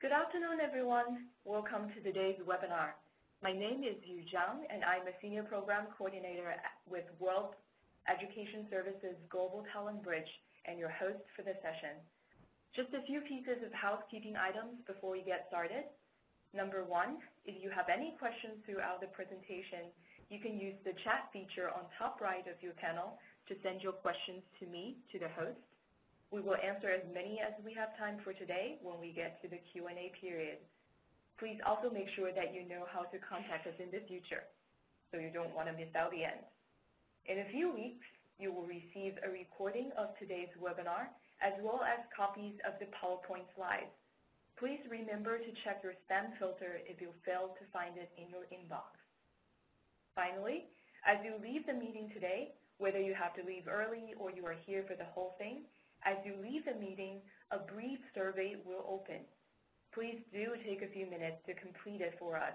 Good afternoon, everyone. Welcome to today's webinar. My name is Yu Zhang, and I'm a Senior Program Coordinator with World Education Services Global Talent Bridge and your host for the session. Just a few pieces of housekeeping items before we get started. Number one, if you have any questions throughout the presentation, you can use the chat feature on top right of your panel to send your questions to me, to the host. We will answer as many as we have time for today when we get to the Q&A period. Please also make sure that you know how to contact us in the future, so you don't want to miss out the end. In a few weeks, you will receive a recording of today's webinar, as well as copies of the PowerPoint slides. Please remember to check your spam filter if you fail to find it in your inbox. Finally, as you leave the meeting today, whether you have to leave early or you are here for the whole thing, as you leave the meeting, a brief survey will open. Please do take a few minutes to complete it for us.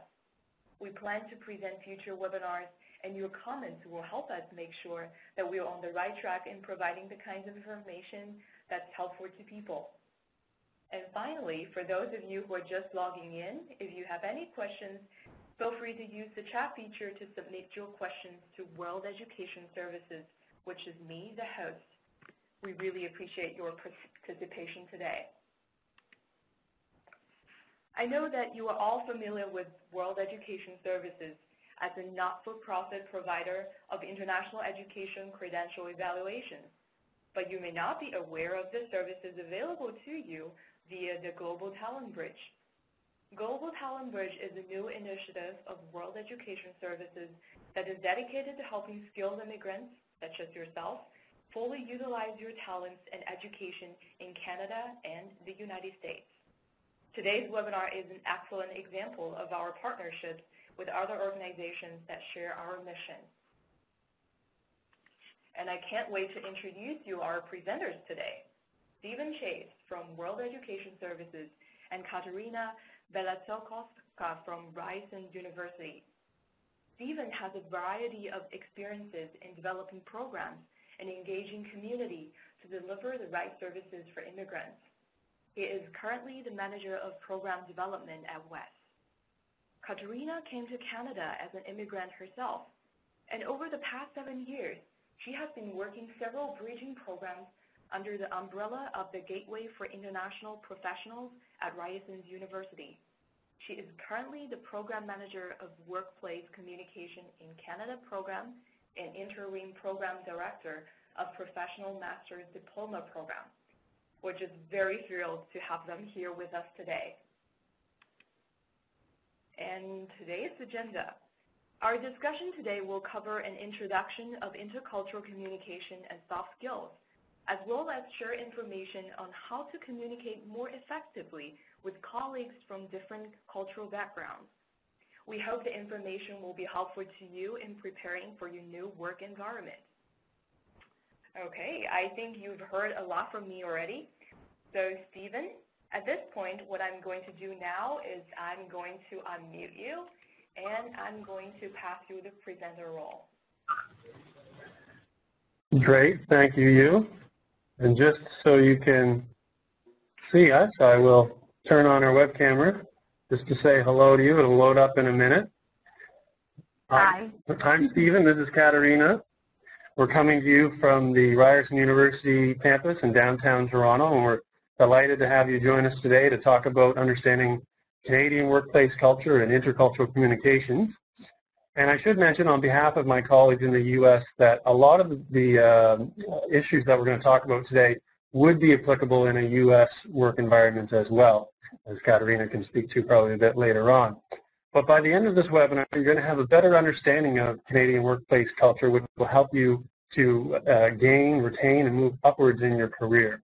We plan to present future webinars, and your comments will help us make sure that we are on the right track in providing the kinds of information that's helpful to people. And finally, for those of you who are just logging in, if you have any questions, feel free to use the chat feature to submit your questions to World Education Services, which is me, the host. We really appreciate your participation today. I know that you are all familiar with World Education Services as a not-for-profit provider of international education credential evaluation, but you may not be aware of the services available to you via the Global Talent Bridge. Global Talent Bridge is a new initiative of World Education Services that is dedicated to helping skilled immigrants, such as yourself, fully utilize your talents and education in Canada and the United States. Today's webinar is an excellent example of our partnerships with other organizations that share our mission. And I can't wait to introduce you our presenters today. Stephen Chase from World Education Services and Katerina Belatokowska from Ryerson University. Stephen has a variety of experiences in developing programs and engaging community to deliver the right services for immigrants. He is currently the Manager of Program Development at WES. Katerina came to Canada as an immigrant herself, and over the past 7 years, she has been working several bridging programs under the umbrella of the Gateway for International Professionals at Ryerson University. She is currently the Program Manager of Workplace Communication in Canada program and Interim Program Director of Professional Master's Diploma Program. We're just very thrilled to have them here with us today. And today's agenda. Our discussion today will cover an introduction of intercultural communication and soft skills, as well as share information on how to communicate more effectively with colleagues from different cultural backgrounds. We hope the information will be helpful to you in preparing for your new work environment. Okay, I think you've heard a lot from me already. So Stephen, at this point, what I'm going to do now is I'm going to unmute you, and I'm going to pass you the presenter role. Great, thank you, Yu. And just so you can see us, I will turn on our web camera just to say hello to you. It'll load up in a minute. Hi. I'm Stephen. This is Katerina. We're coming to you from the Ryerson University campus in downtown Toronto, and we're delighted to have you join us today to talk about understanding Canadian workplace culture and intercultural communications. And I should mention on behalf of my colleagues in the U.S. that a lot of the issues that we're going to talk about today would be applicable in a U.S. work environment as well, as Katerina can speak to probably a bit later on. But by the end of this webinar, you're going to have a better understanding of Canadian workplace culture, which will help you to gain, retain, and move upwards in your career.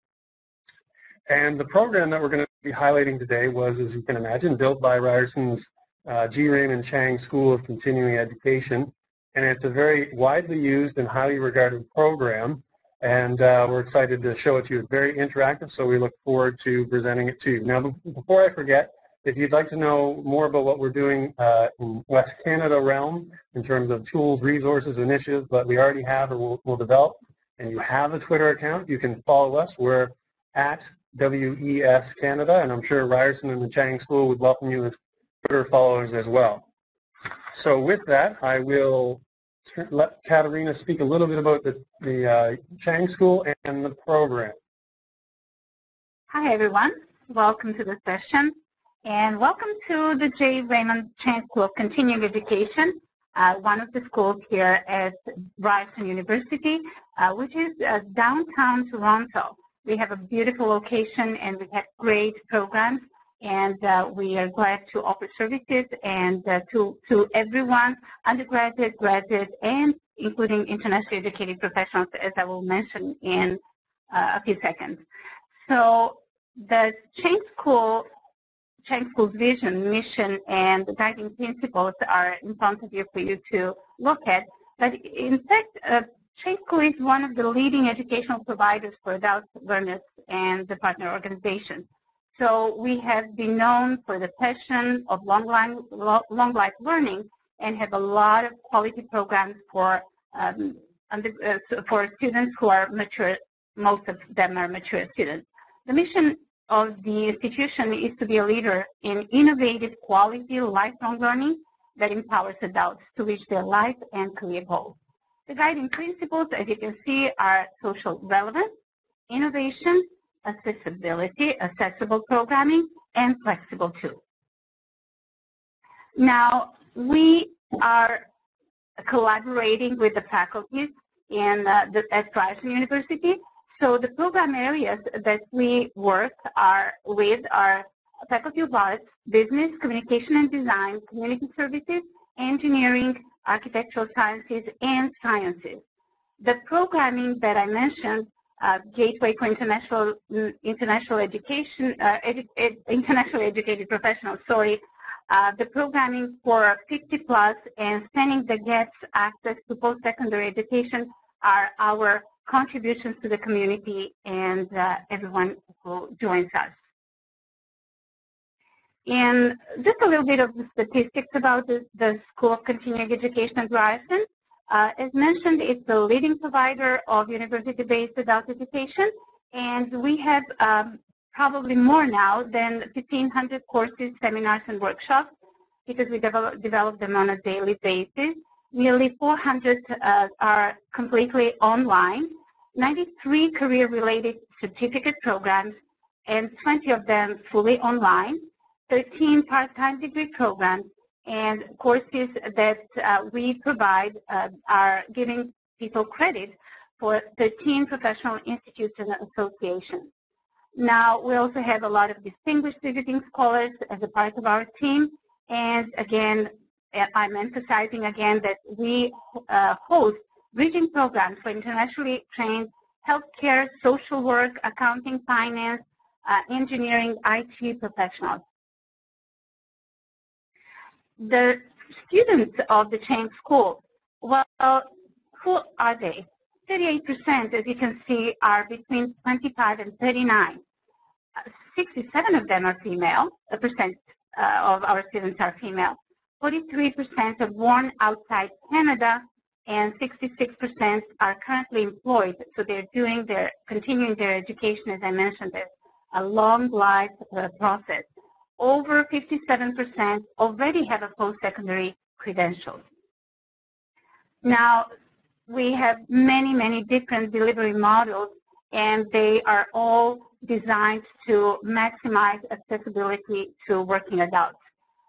And the program that we're going to be highlighting today was, as you can imagine, built by Ryerson's G. Raymond Chang School of Continuing Education. And it's a very widely used and highly regarded program. And we're excited to show it to you. It's very interactive, so we look forward to presenting it to you. Now, before I forget, if you'd like to know more about what we're doing in West Canada realm in terms of tools, resources, initiatives that we already have or will develop, and you have a Twitter account, you can follow us. We're at WES Canada, and I'm sure Ryerson and the Chang School would welcome you as Twitter followers as well. So with that, I will let Katerina speak a little bit about the Chang School and the program. Hi everyone, welcome to the session and welcome to the J. Raymond Chang School of Continuing Education, one of the schools here at Ryerson University, which is downtown Toronto. We have a beautiful location and we have great programs, and we are glad to offer services and to everyone, undergraduate, graduate, and including internationally educated professionals, as I will mention in a few seconds. So the Chang School's vision, mission, and the guiding principles are in front of you for you to look at. But in fact, Chang School is one of the leading educational providers for adult learners and the partner organizations. So we have been known for the passion of long life learning and have a lot of quality programs for students who are mature. Most of them are mature students. The mission of the institution is to be a leader in innovative quality lifelong learning that empowers adults to reach their life and career goals. The guiding principles, as you can see, are social relevance, innovation, accessibility, accessible programming, and flexible tools. Now, we are collaborating with the faculties at Ryerson University. So the program areas that we work with are Faculty of Arts, Business, Communication and Design, Community Services, Engineering, Architectural Sciences, and Sciences. The programming that I mentioned, Gateway for International Education, Internationally Educated Professionals, the programming for 50 plus and Standing the Gaps access to post-secondary education are our contributions to the community and everyone who joins us. And just a little bit of the statistics about the School of Continuing Education at Ryerson. As mentioned, it's the leading provider of university-based adult education, and we have probably more now than 1,500 courses, seminars, and workshops because we develop them on a daily basis. Nearly 400 are completely online, 93 career-related certificate programs, and 20 of them fully online, 13 part-time degree programs, and courses that we provide are giving people credit for 13 professional institutes and associations. Now, we also have a lot of distinguished visiting scholars as a part of our team, and again, I'm emphasizing again that we host bridging programs for internationally trained healthcare, social work, accounting, finance, engineering, IT professionals. The students of the Chang School, well, who are they? 38%, as you can see, are between 25 and 39. 67 of them are female, a percent of our students are female. 43% are born outside Canada, and 66% are currently employed. So they're continuing their education, as I mentioned, a long life process. Over 57% already have a post-secondary credentials. Now, we have many, many different delivery models, and they are all designed to maximize accessibility to working adults.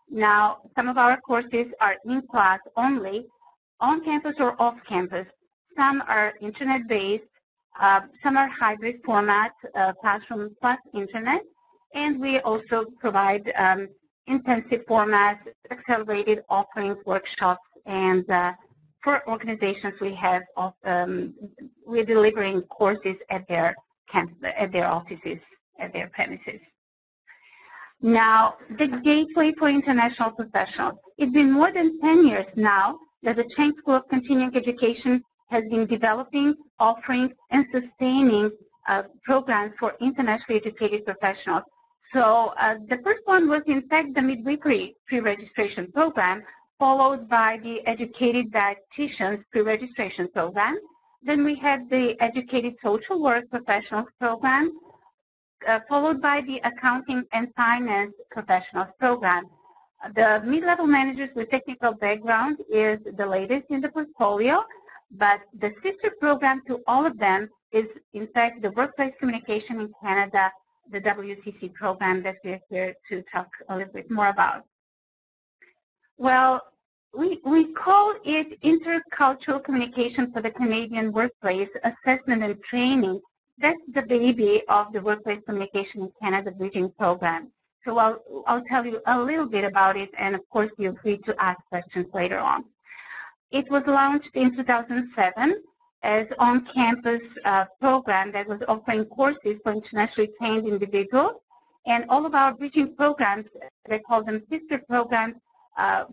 Now, some of our courses are in-class only, on campus or off campus. Some are internet-based, some are hybrid format, classroom plus internet, and we also provide intensive formats, accelerated offerings, workshops, and for organizations we have, we're delivering courses at their offices, at their premises. Now, the Gateway for International Professionals. It's been more than 10 years now that the Chang School of Continuing Education has been developing, offering, and sustaining programs for internationally educated professionals. So the first one was, in fact, the midwifery pre-registration program, followed by the Educated Dietitians pre-registration program. Then we had the Educated Social Work Professionals program, followed by the accounting and finance professionals program. The mid-level managers with technical background is the latest in the portfolio, but the sister program to all of them is, in fact, the Workplace Communication in Canada, the WCC program that we're here to talk a little bit more about. Well, we call it Intercultural Communication for the Canadian Workplace Assessment and Training. That's the baby of the Workplace Communication in Canada Bridging Program. So I'll tell you a little bit about it, and of course feel free to ask questions later on. It was launched in 2007 as on-campus program that was offering courses for internationally trained individuals, and all of our bridging programs, they call them sister programs,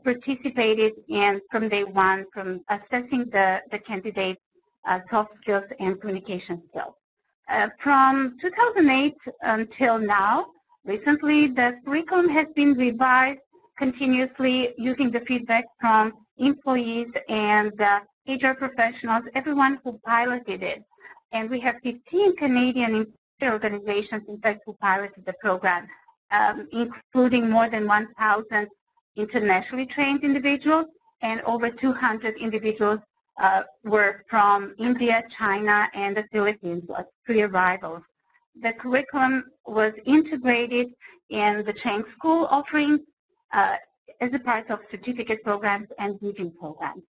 participated in from day one, from assessing the candidate's soft skills and communication skills. From 2008 until now, recently the curriculum has been revised continuously using the feedback from employees and HR professionals, everyone who piloted it. And we have 15 Canadian organizations, in fact, who piloted the program, including more than 1,000 internationally trained individuals, and over 200 individuals were from India, China, and the Philippines, like pre-arrivals. The curriculum was integrated in the Chang School offering as a part of certificate programs and bridging programs.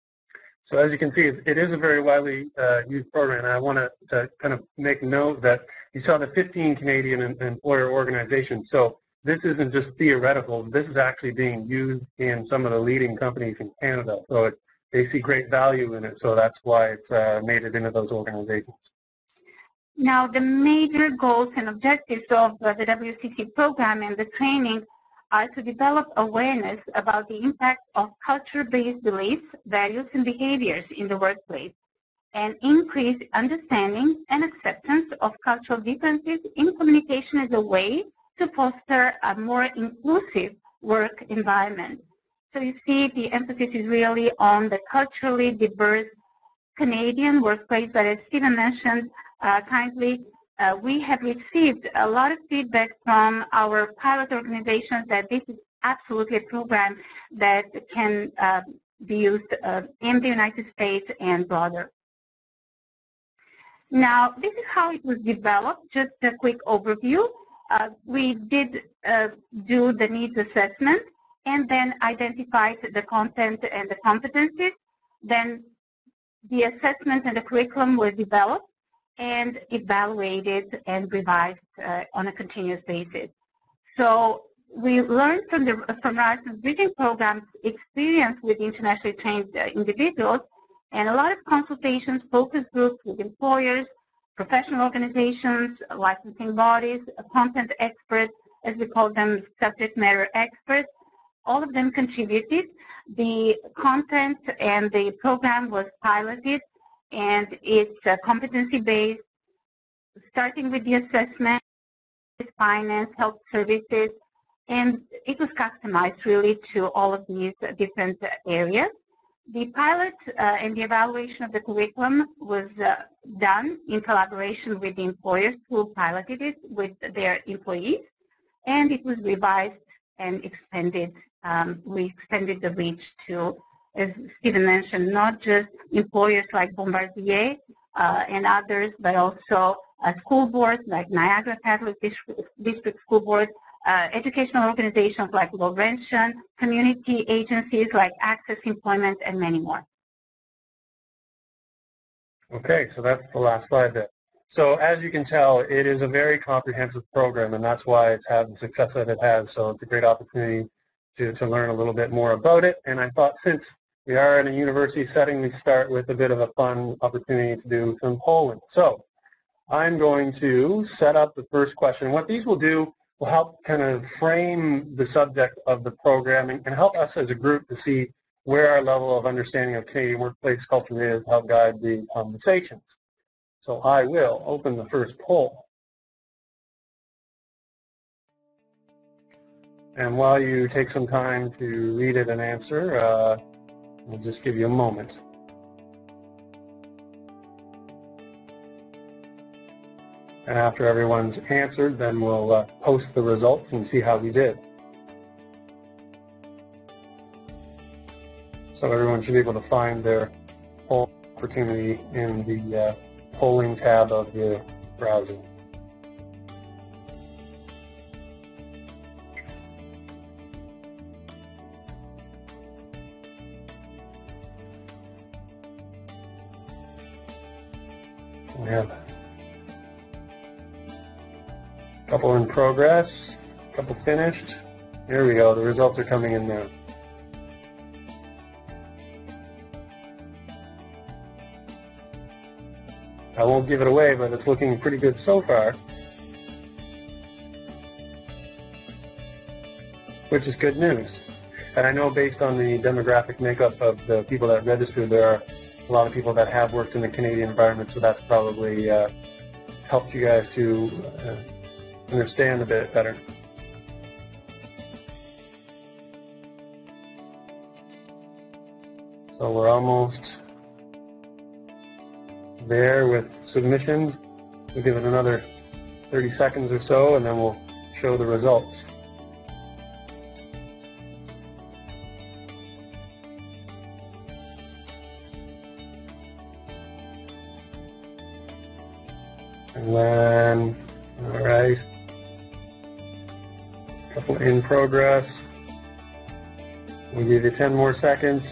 So as you can see, it is a very widely used program, and I want to kind of make note that you saw the 15 Canadian employer organizations. So this isn't just theoretical. This is actually being used in some of the leading companies in Canada. So they see great value in it, so that's why it's made it into those organizations. Now, the major goals and objectives of the WCC program and the training are to develop awareness about the impact of culture-based beliefs, values, and behaviors in the workplace, and increase understanding and acceptance of cultural differences in communication as a way to foster a more inclusive work environment. So you see, the emphasis is really on the culturally diverse Canadian workplace, but as Stephen mentioned kindly, we have received a lot of feedback from our pilot organizations that this is absolutely a program that can be used in the United States and broader. Now, this is how it was developed, just a quick overview. We did do the needs assessment and then identified the content and the competencies. Then the assessment and the curriculum were developed and evaluated and revised on a continuous basis. So we learned from Ryerson's bridging program's experience with internationally trained individuals, and a lot of consultations, focus groups with employers, professional organizations, licensing bodies, content experts, as we call them, subject matter experts. All of them contributed. The content and the program was piloted, and it's competency-based, starting with the assessment, finance, health services, and it was customized really to all of these different areas. The pilot and the evaluation of the curriculum was done in collaboration with the employers who piloted it with their employees, and it was revised and expanded. We extended the reach to, as Stephen mentioned, not just employers like Bombardier and others, but also school boards like Niagara Catholic District School Board, educational organizations like Laurentian, community agencies like Access Employment, and many more. Okay, so that's the last slide there. So as you can tell, it is a very comprehensive program, and that's why it's had the success that it has. So it's a great opportunity to learn a little bit more about it. And I thought, since we are in a university setting, we start with a bit of a fun opportunity to do some polling. So I'm going to set up the first question. What these will do will help kind of frame the subject of the program and help us as a group to see where our level of understanding of Canadian workplace culture is, help guide the conversations. So I will open the first poll. And while you take some time to read it and answer, we'll just give you a moment. And after everyone's answered, then we'll post the results and see how we did. So everyone should be able to find their poll opportunity in the polling tab of your browser. We have a couple in progress, a couple finished. There we go, the results are coming in now. I won't give it away, but it's looking pretty good so far, which is good news. And I know based on the demographic makeup of the people that registered, there are a lot of people that have worked in the Canadian environment, so that's probably helped you guys to understand a bit better. So we're almost there with submissions. We'll give it another 30 seconds or so, and then we'll show the results. And then, all right, a couple in progress. We'll give you 10 more seconds.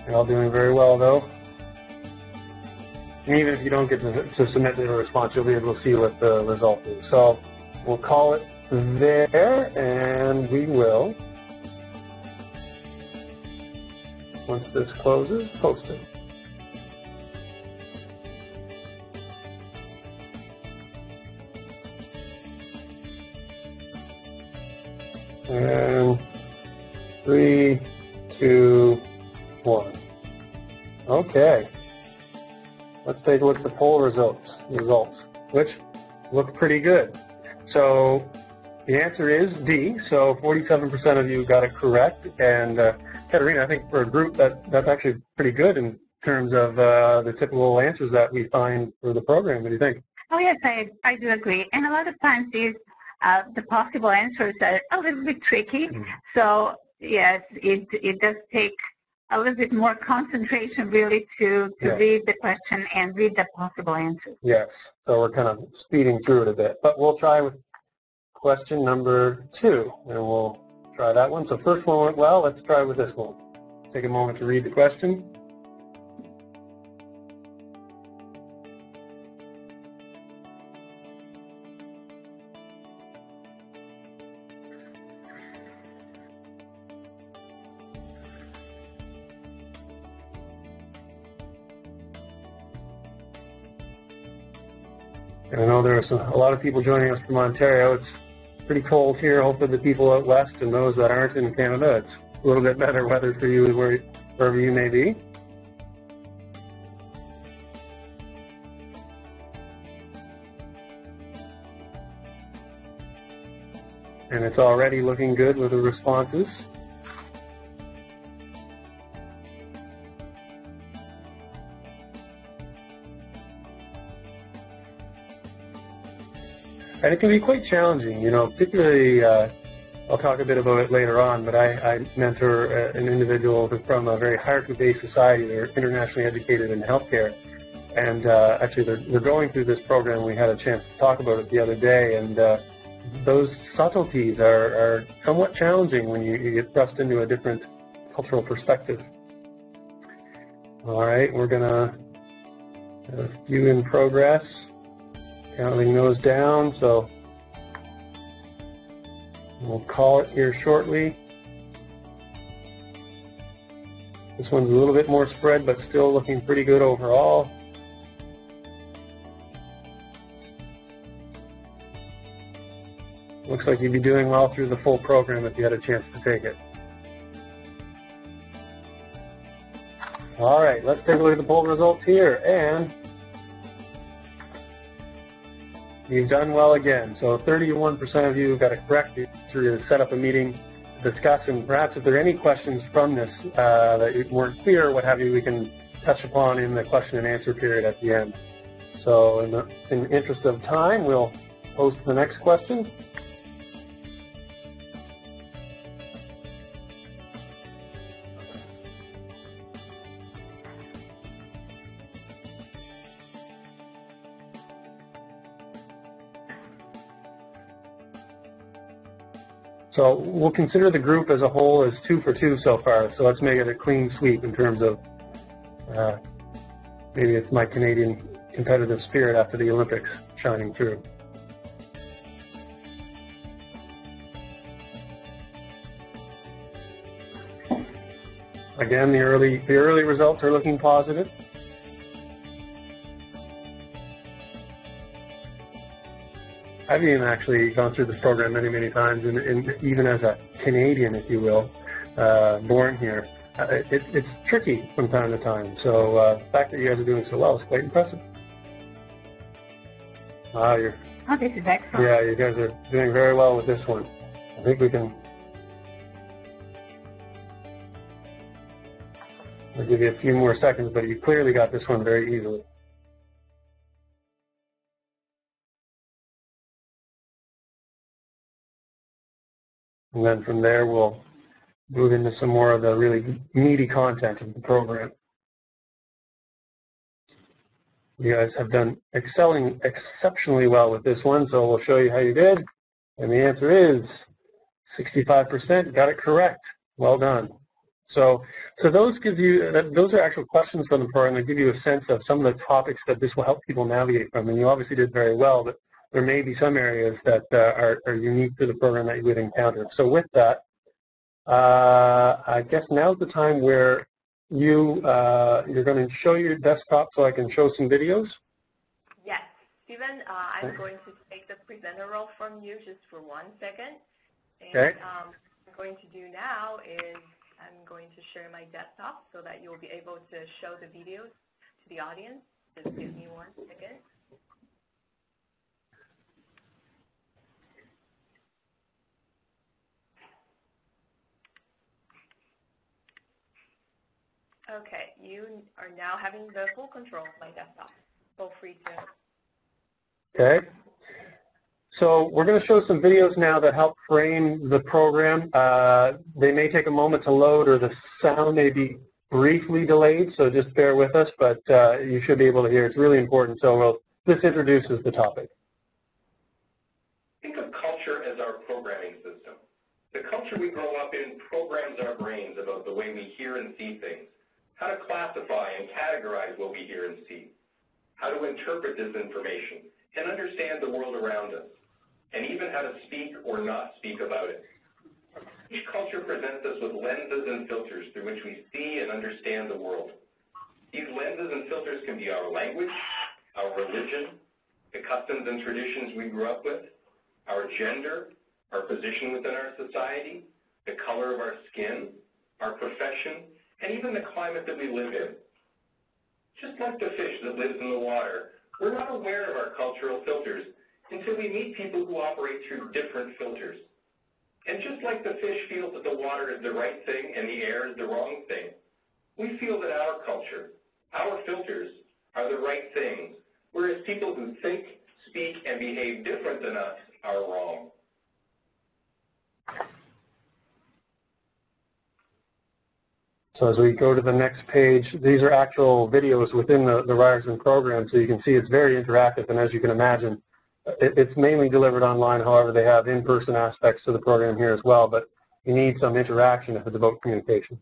You're all doing very well, though. And even if you don't get to submit the response, you'll be able to see what the result is. So we'll call it there, and we will, once this closes, post it. And 3, 2, 1. Okay. Let's take a look at the poll results, which look pretty good. So the answer is D. So 47% of you got it correct. And Katerina, I think for a group that's actually pretty good in terms of the typical answers that we find for the program. What do you think? Oh yes, I do agree. And a lot of times these the possible answers are a little bit tricky. Mm-hmm. So yes, it does take a little bit more concentration really to read the question and read the possible answers. Yes, so we're kind of speeding through it a bit. But we'll try with question number 2, and we'll try that one. So first one went well, let's try with this one. Take a moment to read the question. And I know there are a lot of people joining us from Ontario. It's pretty cold here. Hopefully the people out west and those that aren't in Canada, it's a little bit better weather for you wherever you may be. And it's already looking good with the responses. And it can be quite challenging, you know, particularly, I'll talk a bit about it later on, but I mentor an individual from a very hierarchy-based society. They're internationally educated in healthcare. And actually, they're going through this program. We had a chance to talk about it the other day. And those subtleties are somewhat challenging when you get thrust into a different cultural perspective. All right, we're going to have a few in progress. Counting those down, so we'll call it here shortly. This one's a little bit more spread, but still looking pretty good overall. Looks like you'd be doing well through the full program if you had a chance to take it. All right, let's take a look at the poll results here, and you've done well again. So 31% of you got it correct. The answer is set up a meeting to discuss, and perhaps if there are any questions from this that weren't clear, what have you, we can touch upon in the question and answer period at the end. So in the interest of time, we'll post the next question. So we'll consider the group as a whole as 2 for 2 so far. So let's make it a clean sweep in terms of maybe it's my Canadian competitive spirit after the Olympics shining through. Again, the early results are looking positive. I've even actually gone through this program many, many times, and even as a Canadian, if you will, born here, it's tricky from time to time. So the fact that you guys are doing so well is quite impressive. Oh, this is excellent. Yeah, you guys are doing very well with this one. I think we can. I'll give you a few more seconds, but you clearly got this one very easily. And then from there, we'll move into some more of the really meaty content of the program. You guys have done exceptionally well with this one, so we'll show you how you did. And the answer is 65%. Got it correct. Well done. So those are actual questions from the program that give you a sense of some of the topics that this will help people navigate from. And you obviously did very well, but there may be some areas that are unique to the program that you would encounter. So with that, I guess now's the time where you're going to show your desktop so I can show some videos. Yes. Stephen, I'm going to take the presenter role from you just for 1 second. And okay. What I'm going to do now is I'm going to share my desktop so that you'll be able to show the videos to the audience. Just give me 1 second. Okay, you are now having the full control of my desktop. Feel free to. Okay. So we're going to show some videos now that help frame the program. They may take a moment to load, or the sound may be briefly delayed, so just bear with us, but you should be able to hear. It's really important. So this introduces the topic. Think of culture as our programming system. The culture we grow up in programs our brains about the way we hear and see things, how to classify and categorize what we hear and see, how to interpret this information and understand the world around us, and even how to speak or not speak about it. Each culture presents us with lenses and filters through which we see and understand the world. These lenses and filters can be our language, our religion, the customs and traditions we grew up with, our gender, our position within our society, the color of our skin, our profession, and even the climate that we live in. Just like the fish that lives in the water, we're not aware of our cultural filters until we meet people who operate through different filters. And just like the fish feels that the water is the right thing and the air is the wrong thing, we feel that our culture, our filters, are the right things, whereas people who think, speak, and behave different than us are wrong. So as we go to the next page, these are actual videos within the Ryerson program, so you can see it's very interactive, and as you can imagine, it's mainly delivered online. However, they have in-person aspects to the program here as well, but you need some interaction if it's about communication.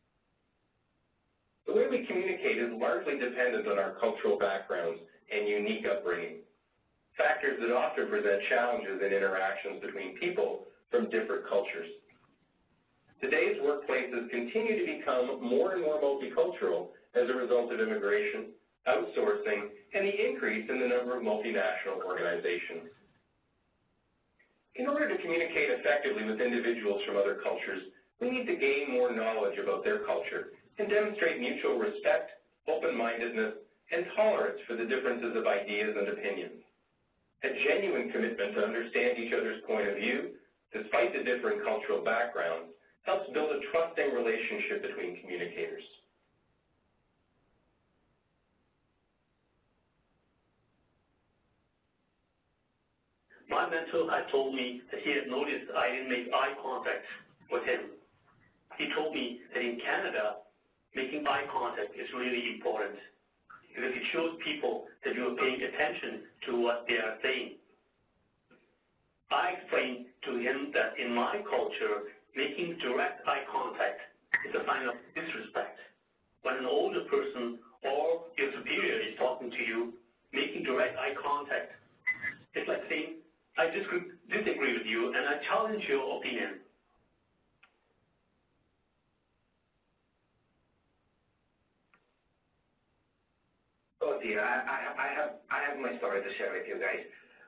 The way we communicate is largely dependent on our cultural backgrounds and unique upbringing, factors that often present challenges in interactions between people from different cultures. Today's workplaces continue to become more and more multicultural as a result of immigration, outsourcing, and the increase in the number of multinational organizations. In order to communicate effectively with individuals from other cultures, we need to gain more knowledge about their culture and demonstrate mutual respect, open-mindedness, and tolerance for the differences of ideas and opinions. A genuine commitment to understand each other's point of view, despite the different cultural backgrounds, helps build a trusting relationship between communicators. . also had told me that he had noticed I didn't make eye contact with him. He told me that in Canada, making eye contact is really important because it shows people that you are paying attention to what they are saying. I explained to him that in my culture, making direct eye contact is a sign of disrespect. When an older person or your superior is talking to you, making direct eye contact, it's like saying, I disagree with you and I challenge your opinion. Oh dear, I have my story to share with you guys.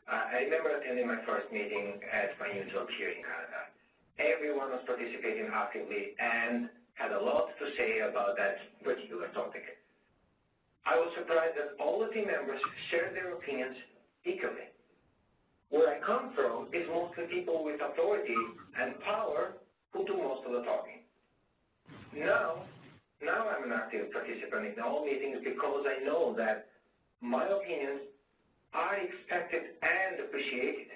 I remember attending my first meeting at my new job here in Canada. Everyone was participating actively and had a lot to say about that particular topic. I was surprised that all the team members shared their opinions equally. Where I come from is mostly people with authority and power who do most of the talking. Now I'm an active participant in all meetings because I know that my opinions are expected and appreciated.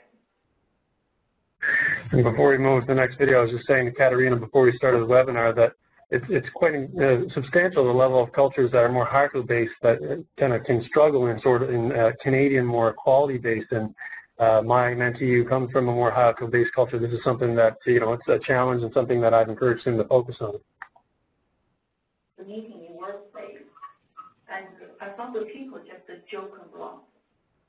And before we move to the next video, I was just saying to Katerina before we started the webinar that it's quite substantial, the level of cultures that are more hierarchy-based that kind of can struggle in sort of in Canadian more equality-based. And my mentee who comes from a more hierarchy-based culture, this is something that, it's a challenge and something that I've encouraged him to focus on. The meeting in workplace, and I found the people just joke around.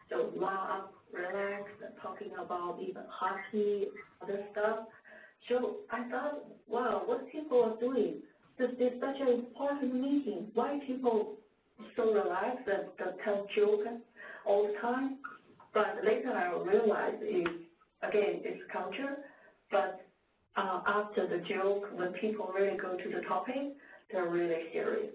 So laugh, relax, and talking about even hockey, other stuff. So I thought, wow, what people are doing? This is such an important meeting. Why people so relaxed and tell jokes all the time? But later I realized it's culture. But after the joke, when people really go to the topic, they're really serious,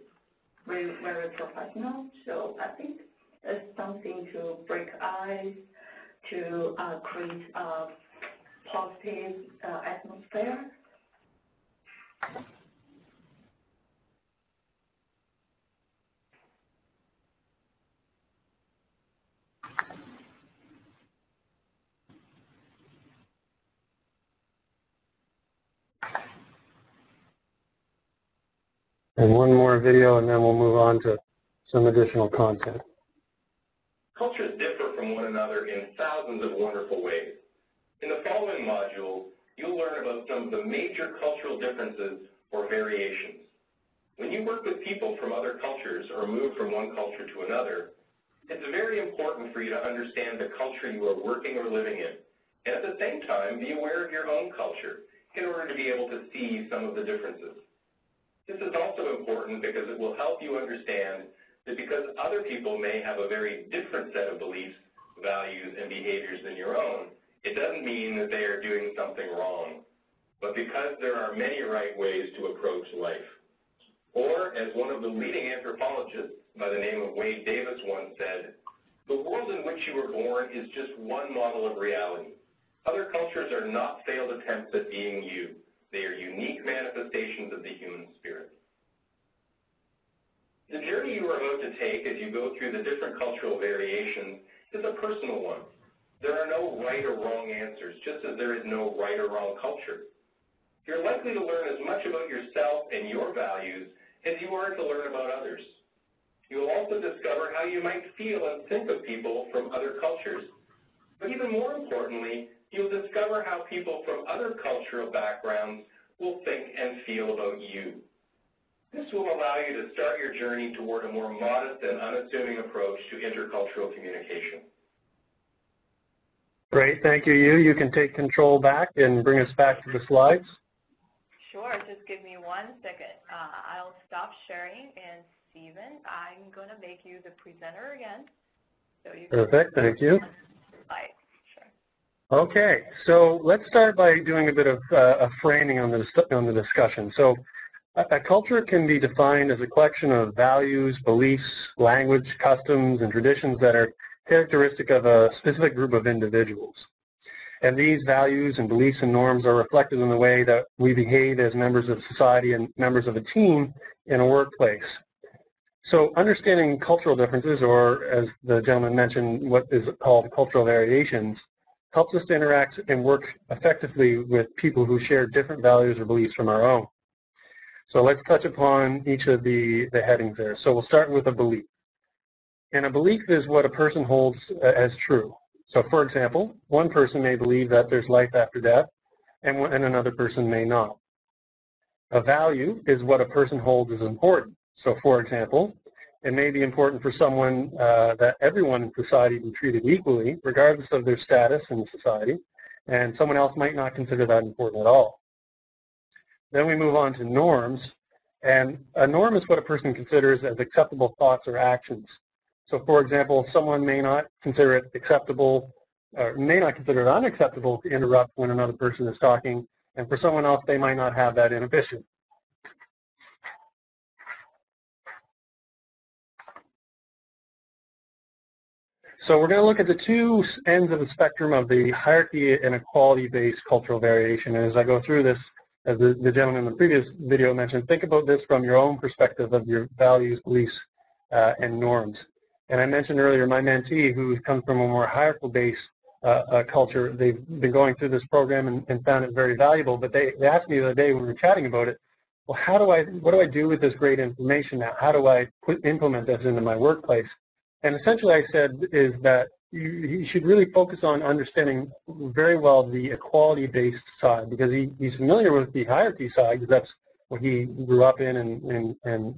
very, very professional. So I think it's something to break ice, to create a positive atmosphere. And one more video, and then we'll move on to some additional content. Cultures differ from one another in thousands of wonderful ways. In the following module, you'll learn about some of the major cultural differences or variations. When you work with people from other cultures or move from one culture to another, it's very important for you to understand the culture you are working or living in, and at the same time be aware of your own culture in order to be able to see some of the differences. This is also important because it will help you understand that because other people may have a very different set of beliefs, values, and behaviors than your own, it doesn't mean that they are doing something wrong, but because there are many right ways to approach life. Or, as one of the leading anthropologists by the name of Wade Davis once said, the world in which you were born is just one model of reality. Other cultures are not failed attempts at being you. They are unique manifestations of the human spirit. The journey you are about to take as you go through the different cultural variations is a personal one. There are no right or wrong answers, just as there is no right or wrong culture. You're likely to learn as much about yourself and your values as you are to learn about others. You will also discover how you might feel and think of people from other cultures. But even more importantly, you'll discover how people from other cultural backgrounds will think and feel about you. This will allow you to start your journey toward a more modest and unassuming approach to intercultural communication. Great, thank you. You can take control back and bring us back to the slides. Sure, just give me 1 second. I'll stop sharing, and Stephen, I'm going to make you the presenter again. So you Perfect, thank you. Slide. Sure. Okay, so let's start by doing a bit of a framing on the discussion. So a culture can be defined as a collection of values, beliefs, language, customs, and traditions that are characteristic of a specific group of individuals. And these values and beliefs and norms are reflected in the way that we behave as members of society and members of a team in a workplace. So understanding cultural differences, or as the gentleman mentioned, what is called cultural variations, helps us to interact and work effectively with people who share different values or beliefs from our own. So let's touch upon each of the headings there. So we'll start with a belief. And a belief is what a person holds as true. So for example, one person may believe that there's life after death, and another person may not. A value is what a person holds as important. So for example, it may be important for someone that everyone in society be treated equally, regardless of their status in society, and someone else might not consider that important at all. Then we move on to norms, and a norm is what a person considers as acceptable thoughts or actions. So for example, someone may not consider it acceptable, or may not consider it unacceptable to interrupt when another person is talking, and for someone else they might not have that inhibition. So we're going to look at the two ends of the spectrum of the hierarchy and equality-based cultural variation. And as I go through this, as the gentleman in the previous video mentioned, think about this from your own perspective of your values, beliefs, and norms. And I mentioned earlier my mentee, who comes from a more hierarchical-based culture, they've been going through this program and found it very valuable. But they asked me the other day when we were chatting about it, well, what do I do with this great information now? How do I implement this into my workplace? And essentially I said is that you should really focus on understanding very well the equality-based side, because he's familiar with the hierarchy side, because that's what he grew up in and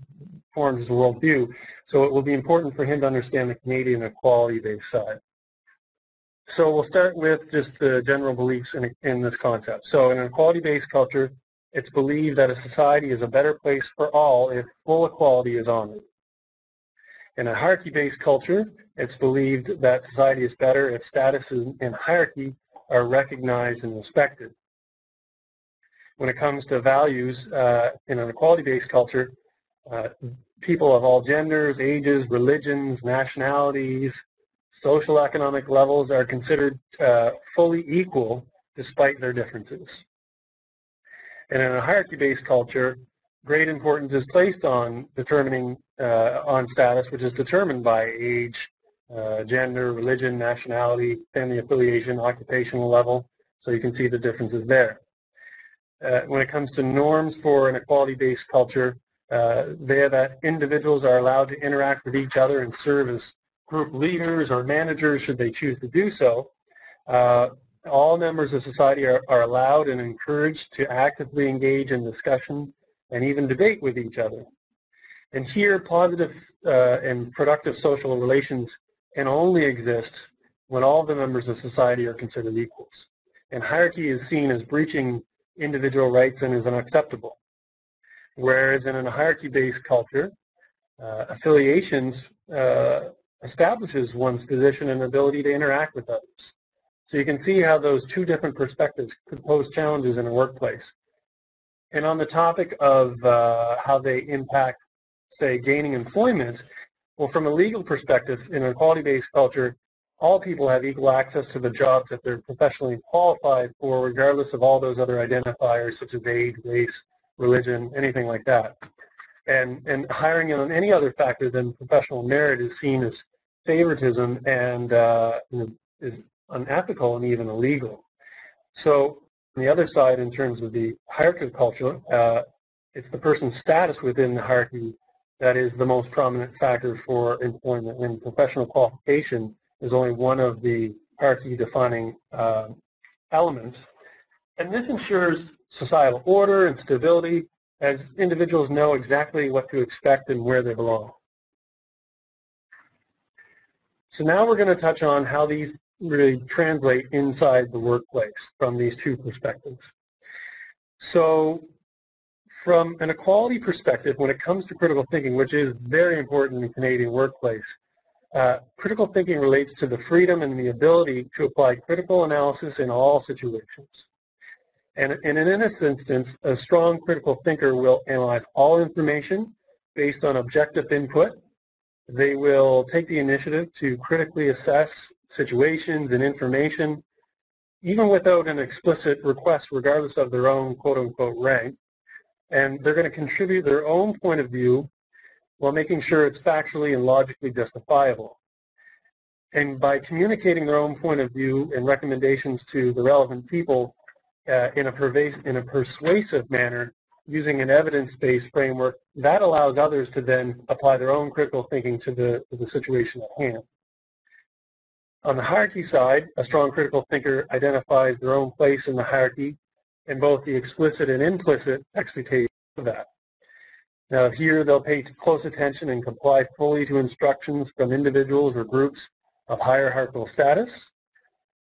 formed his worldview. So it will be important for him to understand the Canadian equality-based side. So we'll start with just the general beliefs in this concept. So in an equality-based culture, it's believed that a society is a better place for all if full equality is honored. In a hierarchy-based culture, it's believed that society is better if status and hierarchy are recognized and respected. When it comes to values, in an equality-based culture, people of all genders, ages, religions, nationalities, social economic levels are considered fully equal despite their differences. And in a hierarchy-based culture, great importance is placed on determining on status, which is determined by age, gender, religion, nationality, family affiliation, occupational level. So you can see the differences there. When it comes to norms for an equality-based culture, they are that individuals are allowed to interact with each other and serve as group leaders or managers should they choose to do so. All members of society are allowed and encouraged to actively engage in discussion and even debate with each other. And here, positive and productive social relations can only exist when all the members of society are considered equals. And hierarchy is seen as breaching individual rights and is unacceptable. Whereas in a hierarchy-based culture, affiliations establishes one's position and ability to interact with others. So you can see how those two different perspectives could pose challenges in a workplace. And on the topic of how they impact, say, gaining employment, well, from a legal perspective, in an equality-based culture, all people have equal access to the jobs that they're professionally qualified for, regardless of all those other identifiers such as age, race, religion, anything like that. And hiring on any other factor than professional merit is seen as favoritism and is unethical and even illegal. So on the other side, in terms of the hierarchical culture, it's the person's status within the hierarchy that is the most prominent factor for employment, and professional qualification is only one of the hierarchy-defining elements. And this ensures societal order and stability as individuals know exactly what to expect and where they belong. So now we're going to touch on how these really translate inside the workplace from these two perspectives. So from an equality perspective, when it comes to critical thinking, which is very important in the Canadian workplace, critical thinking relates to the freedom and the ability to apply critical analysis in all situations. And in this instance, a strong critical thinker will analyze all information based on objective input. They will take the initiative to critically assess situations and information, even without an explicit request, regardless of their own quote-unquote rank. And they're going to contribute their own point of view while making sure it's factually and logically justifiable. And by communicating their own point of view and recommendations to the relevant people in a persuasive manner, using an evidence-based framework, that allows others to then apply their own critical thinking to the situation at hand. On the hierarchy side, a strong critical thinker identifies their own place in the hierarchy and both the explicit and implicit expectations of that. Now here they'll pay close attention and comply fully to instructions from individuals or groups of higher hierarchical status.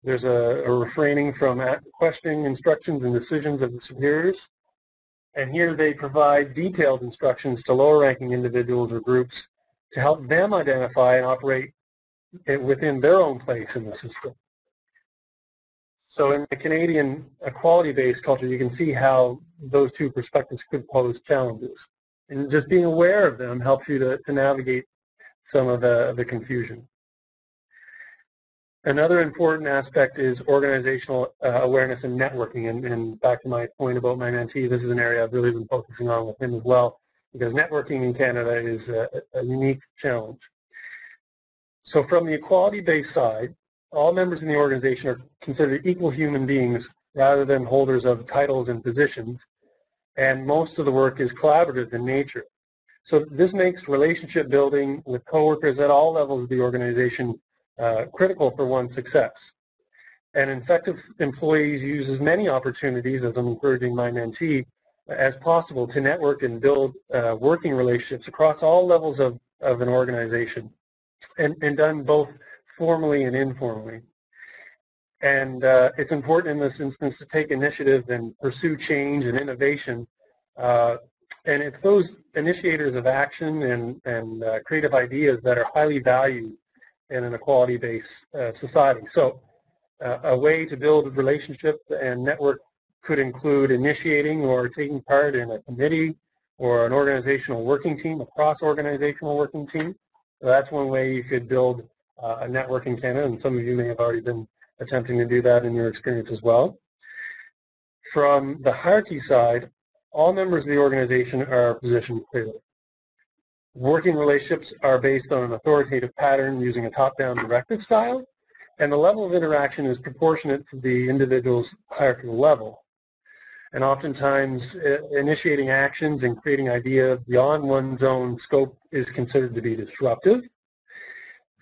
There's a refraining from questioning instructions and decisions of the superiors. And here they provide detailed instructions to lower-ranking individuals or groups to help them identify and operate within their own place in the system. So in the Canadian equality-based culture, you can see how those two perspectives could pose challenges. And just being aware of them helps you to navigate some of the confusion. Another important aspect is organizational awareness and networking. And back to my point about my mentee, this is an area I've really been focusing on with him as well, because networking in Canada is a unique challenge. So from the equality-based side, all members in the organization are considered equal human beings rather than holders of titles and positions, and most of the work is collaborative in nature. So this makes relationship building with coworkers at all levels of the organization critical for one's success. And effective employees use as many opportunities, as I'm encouraging my mentee, as possible to network and build working relationships across all levels of an organization, and done both formally and informally. And it's important in this instance to take initiative and pursue change and innovation. And it's those initiators of action and creative ideas that are highly valued in an equality-based society. So a way to build relationships and network could include initiating or taking part in a committee or an organizational working team, a cross-organizational working team. So that's one way you could build a network in Canada, and some of you may have already been attempting to do that in your experience as well. From the hierarchy side, all members of the organization are positioned clearly. Working relationships are based on an authoritative pattern using a top-down directive style, and the level of interaction is proportionate to the individual's hierarchical level. And oftentimes, initiating actions and creating ideas beyond one's own scope is considered to be disruptive.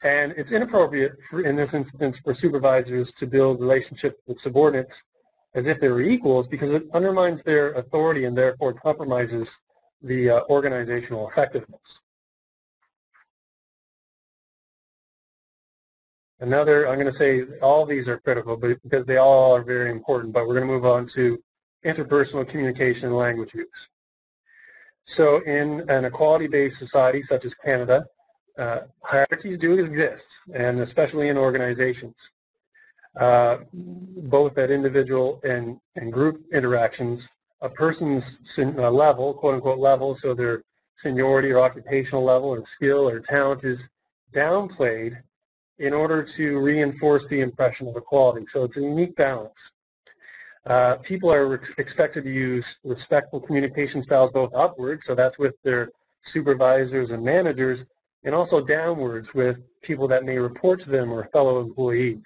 And it's inappropriate, in this instance, for supervisors to build relationships with subordinates as if they were equals, because it undermines their authority and therefore compromises the organizational effectiveness. Another, I'm going to say all these are critical because they all are very important, but we're going to move on to interpersonal communication and language use. So in an equality-based society such as Canada, hierarchies do exist, and especially in organizations. Both at individual and group interactions, a person's level, quote-unquote level, so their seniority or occupational level or skill or talent is downplayed in order to reinforce the impression of equality. So it's a unique balance. People are expected to use respectful communication styles both upwards, so that's with their supervisors and managers, and also downwards with people that may report to them or fellow employees.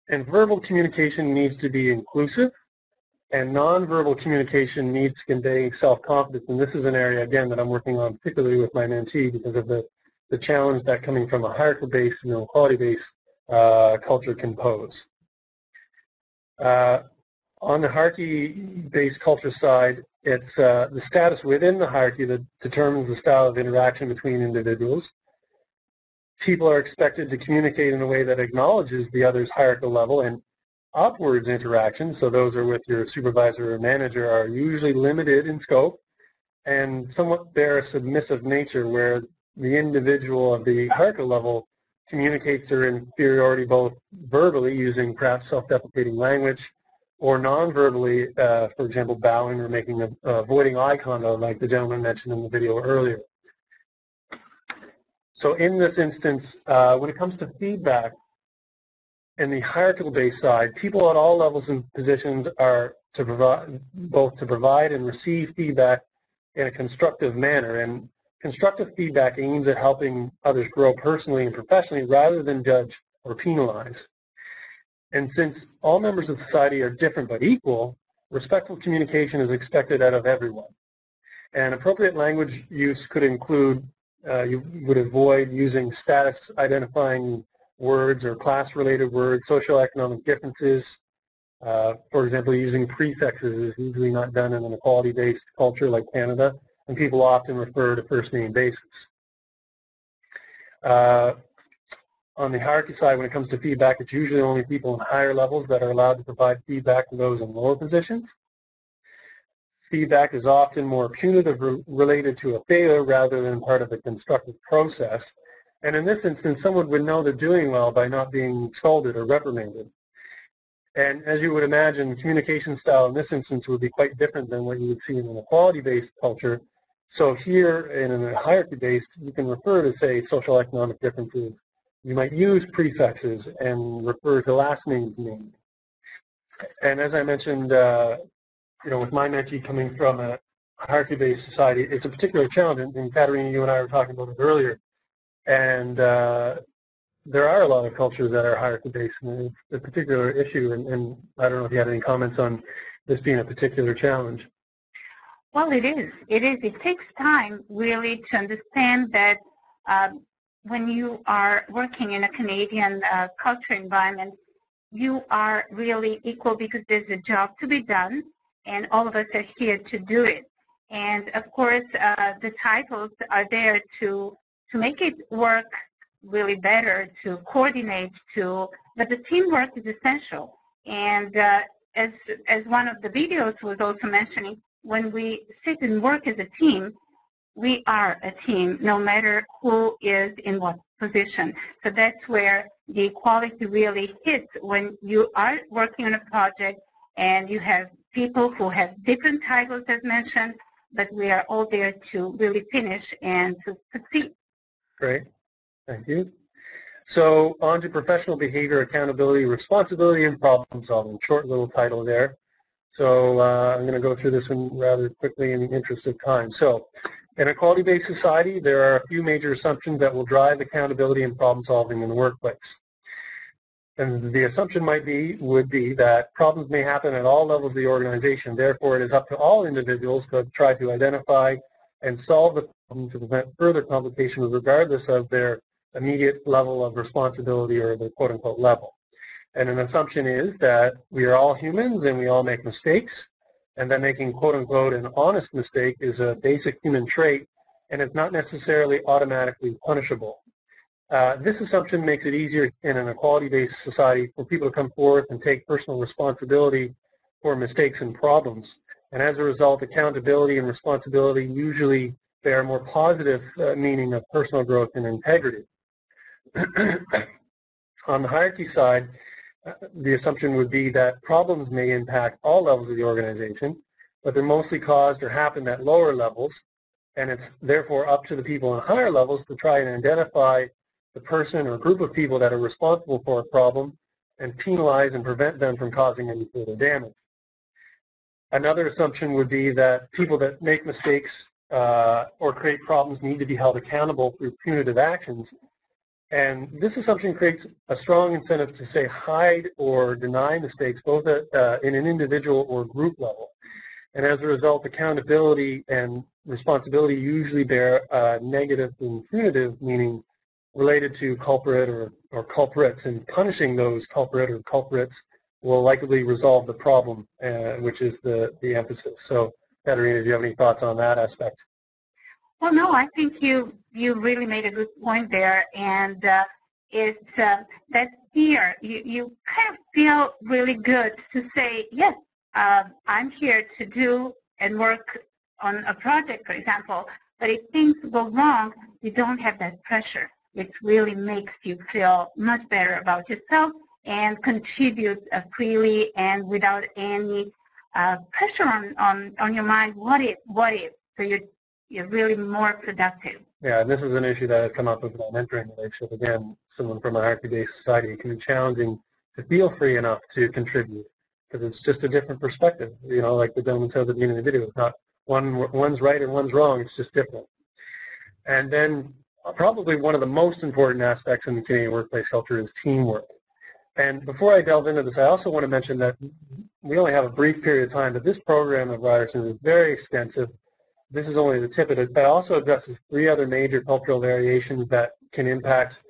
And verbal communication needs to be inclusive, and nonverbal communication needs to convey self-confidence. And this is an area, again, that I'm working on particularly with my mentee because of the challenge that coming from a hierarchical-based and equality-based culture can pose. On the hierarchy-based culture side, it's the status within the hierarchy that determines the style of interaction between individuals. People are expected to communicate in a way that acknowledges the other's hierarchical level, and upwards interactions, so those are with your supervisor or manager, are usually limited in scope and somewhat bear a submissive nature where the individual of the hierarchical level communicates their inferiority both verbally using perhaps self-deprecating language or non-verbally, for example, bowing or avoiding eye contact like the gentleman mentioned in the video earlier. So in this instance, when it comes to feedback, in the hierarchical-based side, people at all levels and positions are to provide and receive feedback in a constructive manner. And Constructive feedback aims at helping others grow personally and professionally rather than judge or penalize. And since all members of society are different but equal, respectful communication is expected out of everyone. And appropriate language use could include, you would avoid using status identifying words or class-related words, socioeconomic differences. For example, using prefixes is usually not done in an equality-based culture like Canada, and people often refer to first-name basis. On the hierarchy side, when it comes to feedback, it's usually only people in higher levels that are allowed to provide feedback to those in lower positions. Feedback is often more punitive related to a failure rather than part of a constructive process. And in this instance, someone would know they're doing well by not being scolded or reprimanded. And as you would imagine, communication style in this instance would be quite different than what you would see in an equality-based culture. So here, in a hierarchy-based, you can refer to, say, social economic differences. You might use prefixes and refer to last names named. And as I mentioned, with my mentee coming from a hierarchy-based society, it's a particular challenge. And Katerina, you and I were talking about it earlier. And there are a lot of cultures that are hierarchy-based, and it's a particular issue. And I don't know if you had any comments on this being a particular challenge. Well, it is. It takes time, really, to understand that when you are working in a Canadian culture environment, you are really equal because there's a job to be done, and all of us are here to do it. And, of course, the titles are there to make it work really better, to coordinate, but the teamwork is essential. And as one of the videos was also mentioning, when we sit and work as a team, we are a team, no matter who is in what position. So that's where the equality really hits, when you are working on a project and you have people who have different titles as mentioned, but we are all there to really finish and to succeed. Great. Thank you. So on to professional behavior, accountability, responsibility, and problem solving. Short little title there. So I'm going to go through this one rather quickly in the interest of time. So in a equality-based society, there are a few major assumptions that will drive accountability and problem solving in the workplace. And the assumption would be that problems may happen at all levels of the organization. Therefore, it is up to all individuals to try to identify and solve the problem to prevent further complications regardless of their immediate level of responsibility or the quote-unquote level. And an assumption is that we are all humans and we all make mistakes, and that making quote-unquote an honest mistake is a basic human trait and it's not necessarily automatically punishable. This assumption makes it easier in an equality-based society for people to come forth and take personal responsibility for mistakes and problems. And as a result, accountability and responsibility usually bear more positive meaning of personal growth and integrity. On the hierarchy side, the assumption would be that problems may impact all levels of the organization, but they're mostly caused or happen at lower levels, and it's therefore up to the people in higher levels to try and identify the person or group of people that are responsible for a problem and penalize and prevent them from causing any further damage. Another assumption would be that people that make mistakes or create problems need to be held accountable through punitive actions. And this assumption creates a strong incentive to, say, hide or deny mistakes, both in an individual or group level. And as a result, accountability and responsibility usually bear negative and punitive meaning related to culprit or culprits, and punishing those culprit or culprits will likely resolve the problem, which is the emphasis. So, Katerina, do you have any thoughts on that aspect? Well, no, I think you really made a good point there, and it's that fear. You kind of feel really good to say, yes, I'm here to do and work on a project, for example, but if things go wrong, you don't have that pressure. It really makes you feel much better about yourself and contribute freely and without any pressure on your mind. What if? So you're really more productive. Yeah, and this is an issue that has come up with my mentoring relationship. Again, someone from a hierarchy-based society, it can be challenging to feel free enough to contribute because it's just a different perspective. You know, like the gentleman said at the beginning of the video, it's not one's right and one's wrong, it's just different. And then probably one of the most important aspects in the Canadian workplace culture is teamwork. And before I delve into this, I also want to mention that we only have a brief period of time, but this program at Ryerson is very extensive. This is only the tip of it, but also addresses 3 other major cultural variations that can impact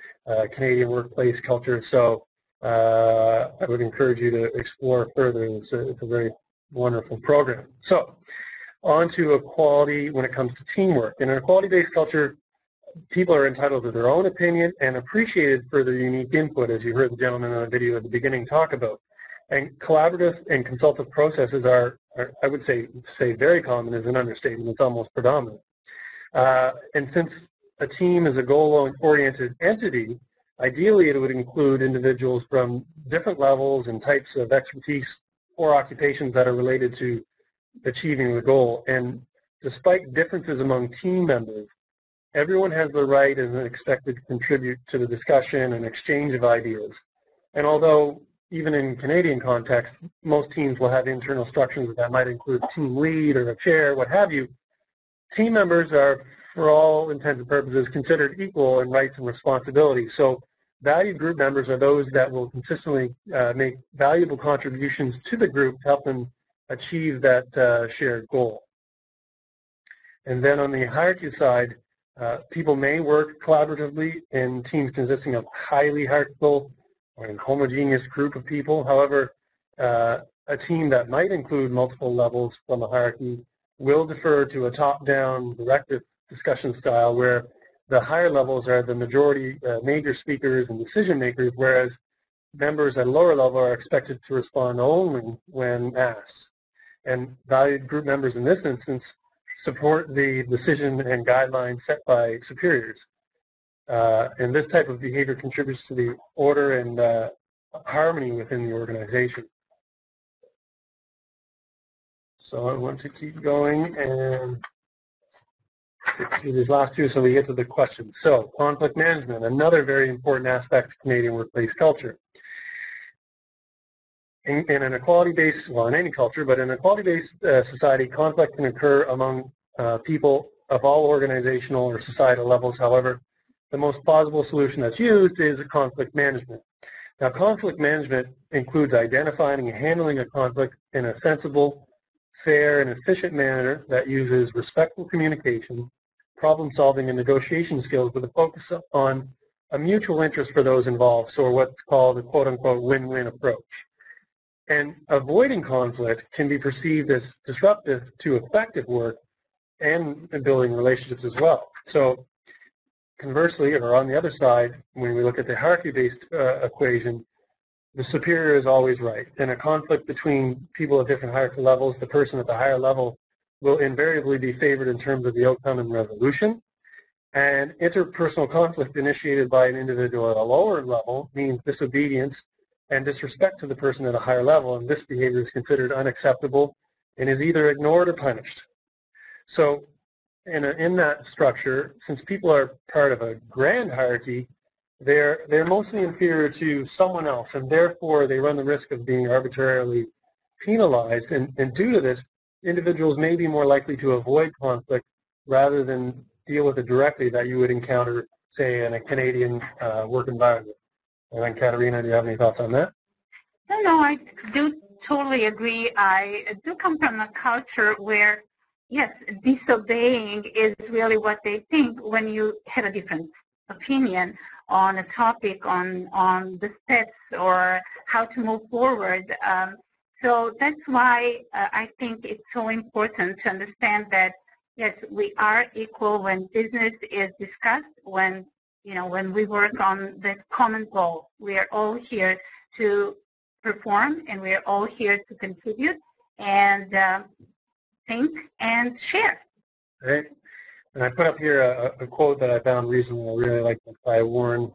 Canadian workplace culture. So I would encourage you to explore further. It's a very wonderful program. So on to equality when it comes to teamwork. In an equality-based culture, people are entitled to their own opinion and appreciated for their unique input, as you heard the gentleman on the video at the beginning talk about. And collaborative and consultative processes are I would say very common is an understatement. It's almost predominant. And since a team is a goal-oriented entity, ideally it would include individuals from different levels and types of expertise or occupations that are related to achieving the goal. And despite differences among team members, everyone has the right and is expected to contribute to the discussion and exchange of ideas. And although even in Canadian context, most teams will have internal structures that might include a team lead or a chair, what have you, team members are, for all intents and purposes, considered equal in rights and responsibilities. So valued group members are those that will consistently make valuable contributions to the group to help them achieve that shared goal. And then on the hierarchy side, people may work collaboratively in teams consisting of highly hierarchical or a homogeneous group of people. However, a team that might include multiple levels from a hierarchy will defer to a top-down directive discussion style where the higher levels are the majority major speakers and decision makers, whereas members at a lower level are expected to respond only when asked. And valued group members in this instance support the decision and guidelines set by superiors. And this type of behavior contributes to the order and harmony within the organization. So I want to keep going and get to these last 2 so we get to the questions. So conflict management, another very important aspect of Canadian workplace culture. In an equality-based, well, in any culture, but in an equality-based society, conflict can occur among people of all organizational or societal levels. However, the most plausible solution that's used is conflict management. Now, conflict management includes identifying and handling a conflict in a sensible, fair, and efficient manner that uses respectful communication, problem-solving, and negotiation skills with a focus on a mutual interest for those involved, so what's called a quote-unquote win-win approach. And avoiding conflict can be perceived as disruptive to effective work and building relationships as well. So conversely, or on the other side, when we look at the hierarchy-based equation, the superior is always right. In a conflict between people at different hierarchy levels, the person at the higher level will invariably be favored in terms of the outcome and resolution. And interpersonal conflict initiated by an individual at a lower level means disobedience and disrespect to the person at a higher level, and this behavior is considered unacceptable and is either ignored or punished. So in that structure, since people are part of a grand hierarchy, they're mostly inferior to someone else, and therefore they run the risk of being arbitrarily penalized. And due to this, individuals may be more likely to avoid conflict rather than deal with it directly that you would encounter, say, in a Canadian work environment. And then, Katerina, do you have any thoughts on that? No, I do totally agree. I do come from a culture where, yes, disobeying is really what they think when you have a different opinion on a topic, on the steps or how to move forward. So that's why I think it's so important to understand that, yes, we are equal when business is discussed, when we work on the common goal. We are all here to perform, and we are all here to contribute and think and share. Great. And I put up here a quote that I found recently. I really like it, by Warren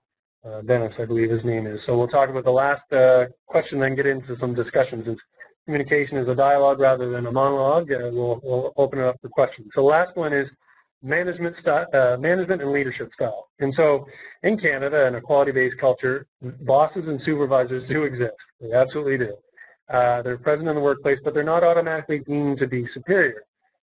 Dennis, I believe his name is. So we'll talk about the last question, then get into some discussions. Since communication is a dialogue rather than a monologue, we'll open it up for questions. So the last one is management and leadership style. And so in Canada, in a quality-based culture, bosses and supervisors do exist. They absolutely do. They're present in the workplace, but they're not automatically deemed to be superior.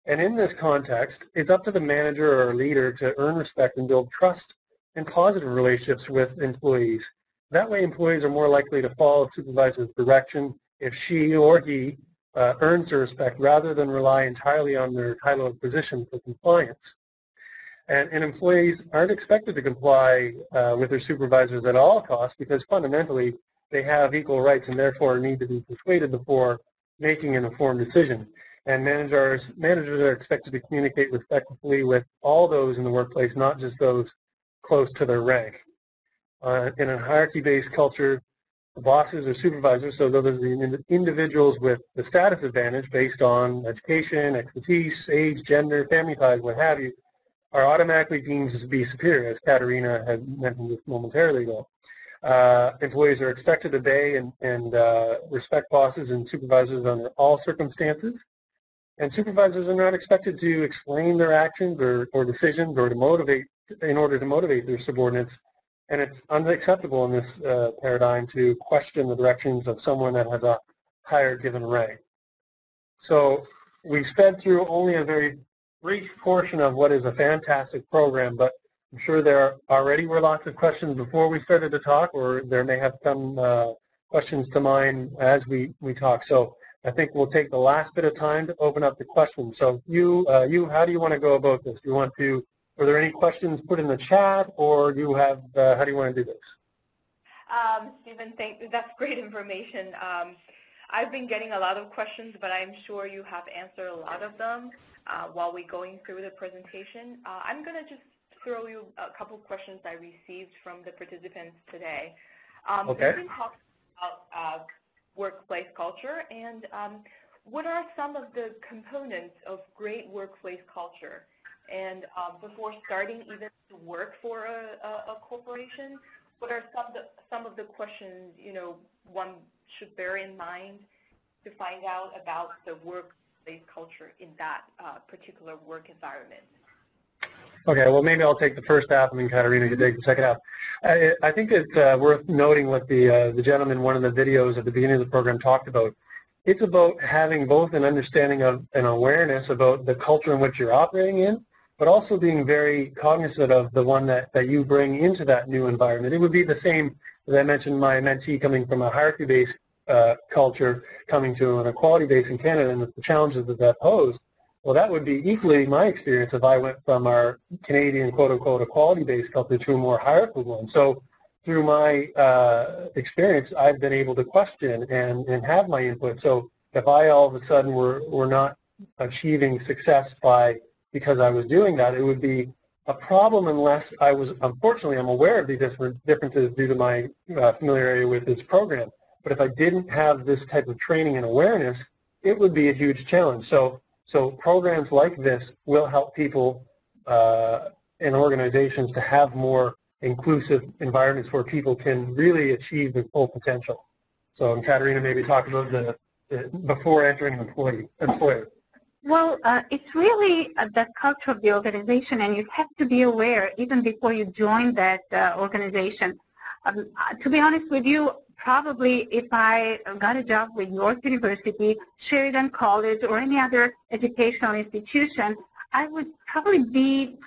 And in this context, it's up to the manager or leader to earn respect and build trust and positive relationships with employees. That way, employees are more likely to follow supervisor's direction if she or he earns their respect rather than rely entirely on their title or position for compliance. And employees aren't expected to comply with their supervisors at all costs because fundamentally they have equal rights and therefore need to be persuaded before making an informed decision. And managers are expected to communicate respectfully with all those in the workplace, not just those close to their rank. In a hierarchy-based culture, the bosses or supervisors, so those are the individuals with the status advantage based on education, expertise, age, gender, family ties, what have you, are automatically deemed to be superior, as Katerina had mentioned just momentarily ago. Employees are expected to obey and respect bosses and supervisors under all circumstances. And supervisors are not expected to explain their actions or decisions or in order to motivate their subordinates. And it's unacceptable in this paradigm to question the directions of someone that has a higher given rank. So we sped through only a very brief portion of what is a fantastic program, but I'm sure there already were lots of questions before we started to talk, or there may have come questions to mind as we talk. So I think we'll take the last bit of time to open up the questions. So how do you want to go about this? Do you want to, are there any questions put in the chat, or do you have, how do you want to do this? Stephen, that's great information. I've been getting a lot of questions, but I'm sure you have answered a lot of them while we're going through the presentation. I'm going to just throw you a couple of questions I received from the participants today. Okay. We've been talking about workplace culture, and what are some of the components of great workplace culture? And before starting even to work for a corporation, what are some of the questions one should bear in mind to find out about the workplace culture in that particular work environment? Okay, well, maybe I'll take the first half and then Katerina can take the second half. I think it's worth noting what the gentleman in one of the videos at the beginning of the program talked about. It's about having both an understanding of an awareness about the culture in which you're operating in, but also being very cognizant of the one that you bring into that new environment. It would be the same, as I mentioned, my mentee coming from a hierarchy-based culture, coming to an equality-based in Canada, and the challenges that posed. Well, that would be equally my experience if I went from our Canadian quote-unquote equality-based culture to a more hierarchical one. So through my experience, I've been able to question and have my input. So if I all of a sudden were not achieving success because I was doing that, it would be a problem unless I was, unfortunately, I'm aware of these differences due to my familiarity with this program. But if I didn't have this type of training and awareness, it would be a huge challenge. So programs like this will help people and organizations to have more inclusive environments where people can really achieve their full potential. So Katerina, maybe talk about the before entering employer. Well, it's really the culture of the organization, and you have to be aware even before you join that organization. To be honest with you, probably if I got a job with York University, Sheridan College, or any other educational institution, I would probably be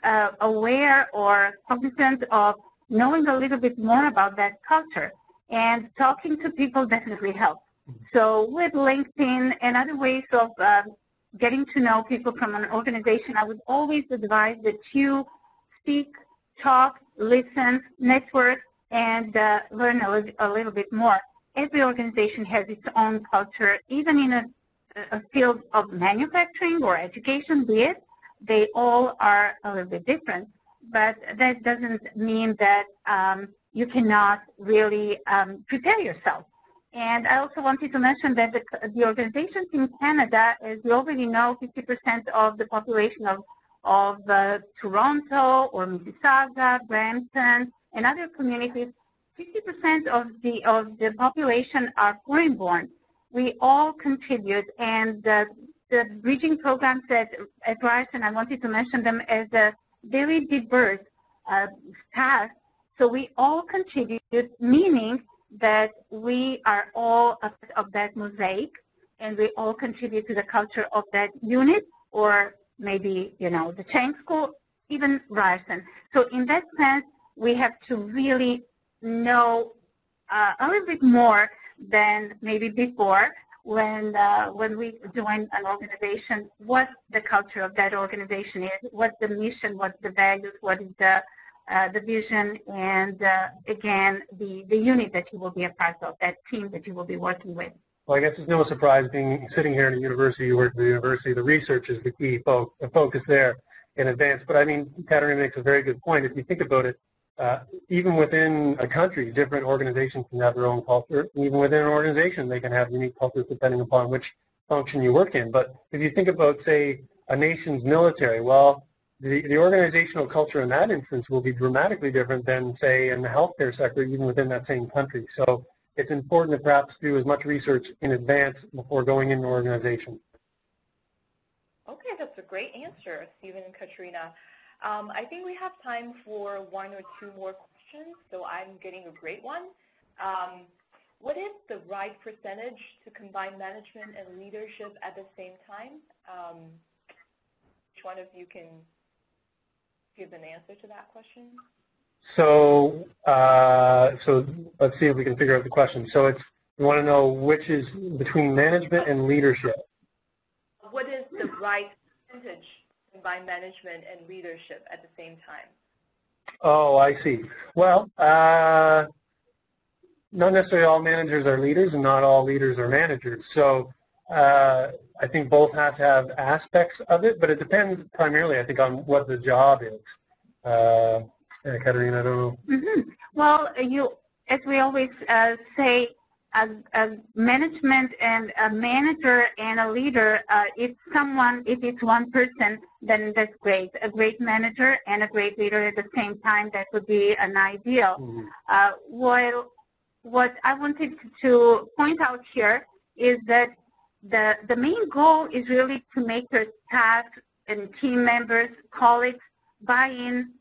aware or cognizant of knowing a little bit more about that culture. And talking to people definitely helps. So with LinkedIn and other ways of getting to know people from an organization, I would always advise that you speak, talk, listen, network, and learn a little bit more. Every organization has its own culture, even in a field of manufacturing or education, be it. They all are a little bit different, but that doesn't mean that you cannot really prepare yourself. And I also wanted to mention that the organizations in Canada, as you already know, 50% of the population of Toronto or Mississauga, Brampton, and other communities, 50% of the population are foreign-born. We all contribute, and the bridging programs at Ryerson, I wanted to mention them as a very diverse staff. So we all contribute, meaning that we are all a part of that mosaic, and we all contribute to the culture of that unit or maybe, the Chang School, even Ryerson. So in that sense, we have to really know a little bit more than maybe before when we join an organization, what the culture of that organization is, what's the mission, what's the values, what is the vision, and again, the unit that you will be a part of, that team that you will be working with. Well, I guess it's no surprise sitting here in a university, you work at the university, the research is the key focus there in advance. But I mean, Katerina makes a very good point. If you think about it, even within a country, different organizations can have their own culture. Even within an organization, they can have unique cultures depending upon which function you work in. But if you think about, say, a nation's military, well, the organizational culture in that instance will be dramatically different than, say, in the healthcare sector, even within that same country. So it's important to perhaps do as much research in advance before going into an organization. Okay, that's a great answer, Stephen and Katerina. I think we have time for one or two more questions, so I'm getting a great one. What is the right percentage to combine management and leadership at the same time? Which one of you can give an answer to that question? So, so let's see if we can figure out the question. So it's, you want to know which is between management and leadership. What is the right percentage to combine management and leadership at the same time? Oh, I see. Well, not necessarily all managers are leaders and not all leaders are managers. So I think both have to have aspects of it, but it depends primarily, I think, on what the job is. Katerina, I don't know. Mm-hmm. Well, as we always say, a management and a manager and a leader, if it's one person, then that's great. A great manager and a great leader at the same time, that would be an ideal. Mm-hmm. What I wanted to point out here is that the main goal is really to make your staff and team members, colleagues, buy in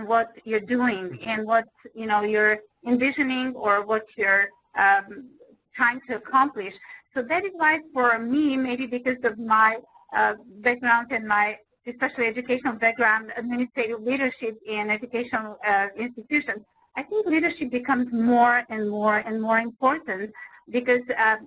what you're doing and what you're envisioning or what you're trying to accomplish. So that is why for me, maybe because of my background and my especially educational background, administrative leadership in educational institutions, I think leadership becomes more and more and more important because there